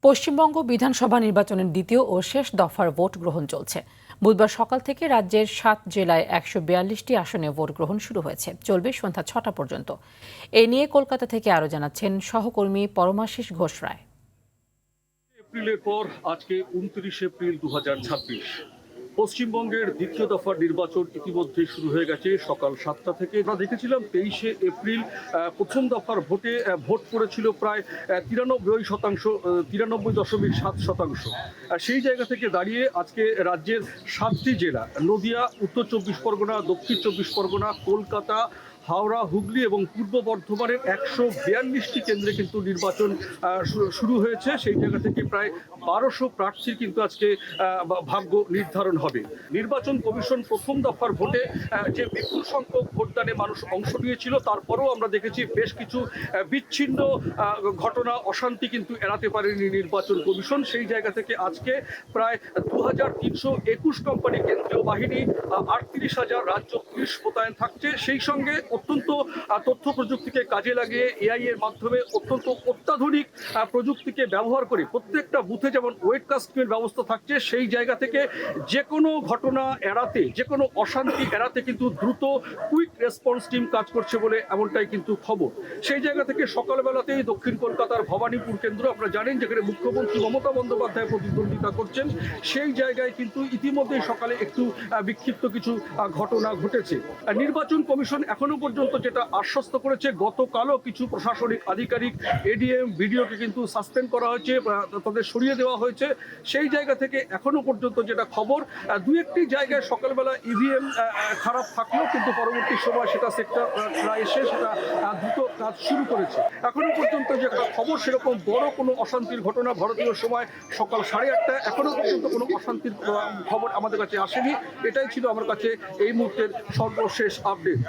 পশ্চিমবঙ্গ বিধানসভা নির্বাচনের দ্বিতীয় ও শেষ দফার ভোট গ্রহণ চলছে। বুধবার সকাল থেকে রাজ্যের ৭ জেলায় ১৪২টি আসনে ভোট গ্রহণ শুরু হয়েছে, চলবে সন্ধ্যা ৬টা পর্যন্ত। এ নিয়ে কলকাতা থেকে আরও জানাচ্ছেন সহকর্মী পরমাশিস ঘোষ রায়। এপ্রিলের পর আজকে ২৯ এপ্রিল ২০২৬ পশ্চিমবঙ্গের দ্বিতীয় দফার নির্বাচন ইতিমধ্যে শুরু হয়ে গেছে সকাল ৭টা থেকে। আমরা দেখেছিলাম ২৩শে এপ্রিল প্রথম দফার ভোটে ভোট পড়েছিল প্রায় ৯৩%, ৯৩.৭%। সেই জায়গা থেকে দাঁড়িয়ে আজকে রাজ্যের ৭টি জেলা, নদিয়া, উত্তর ২৪ পরগনা, দক্ষিণ ২৪ পরগনা, কলকাতা, হাওড়া, হুগলি এবং পূর্ব বর্ধমানের ১৪২টি কেন্দ্রে কিন্তু নির্বাচন শুরু হয়েছে। সেই জায়গা থেকে প্রায় ১২০০ প্রার্থীর কিন্তু আজকে ভাগ্য নির্ধারণ হবে। নির্বাচন কমিশন প্রথম দফার ভোটে যে বিপুল সংখ্যক ভোটদানে মানুষ অংশ নিয়েছিল, তারপরেও আমরা দেখেছি বেশ কিছু বিচ্ছিন্ন ঘটনা, অশান্তি কিন্তু এড়াতে পারেনি নির্বাচন কমিশন। সেই জায়গা থেকে আজকে প্রায় ২৩২১ কোম্পানি কেন্দ্রীয় বাহিনী, ৩৮,০০০ রাজ্য পুলিশ মোতায়েন থাকছে। সেই সঙ্গে অত্যন্ত তথ্য প্রযুক্তিকে কাজে লাগিয়ে এআই এর মাধ্যমে অত্যন্ত অত্যাধুনিক প্রযুক্তিকে ব্যবহার করে প্রত্যেকটা বুথে যেমন ওয়েট কাস্টিংয়ের ব্যবস্থা থাকছে, সেই জায়গা থেকে যে কোনো ঘটনা এড়াতে, যে কোনো অশান্তি এড়াতে কিন্তু দ্রুত কুইক রেসপন্স টিম কাজ করছে বলে এমনটাই কিন্তু খবর। সেই জায়গা থেকে সকালবেলাতেই দক্ষিণ কলকাতার ভবানীপুর কেন্দ্র, আপনারা জানেন যেখানে মুখ্যমন্ত্রী মমতা বন্দ্যোপাধ্যায় প্রতিদ্বন্দ্বিতা করছেন, সেই জায়গায় কিন্তু ইতিমধ্যেই সকালে একটু বিক্ষিপ্ত কিছু ঘটনা ঘটেছে। নির্বাচন কমিশন এখনো পর্যন্ত যেটা আশ্বস্ত করেছে, গতকালও কিছু প্রশাসনিক আধিকারিক, এডিএম, বিডিওকে কিন্তু সাসপেন্ড করা হয়েছে, তাদের সরিয়ে দেওয়া হয়েছে। সেই জায়গা থেকে এখনো পর্যন্ত যেটা খবর, দু একটি জায়গায় সকালবেলা ইভিএম খারাপ থাকলেও কিন্তু পরবর্তী সময় সেটা সেক্টররা এসে সেটা দ্রুত কাজ শুরু করেছে। এখনো পর্যন্ত যে খবর, সেরকম বড় কোনো অশান্তির ঘটনা ভারতীয় সময় সকাল 8:30 এখনো পর্যন্ত কোনো অশান্তির খবর আমাদের কাছে আসেনি। এটাই ছিল আমার কাছে এই মুহূর্তের সর্বশেষ আপডেট।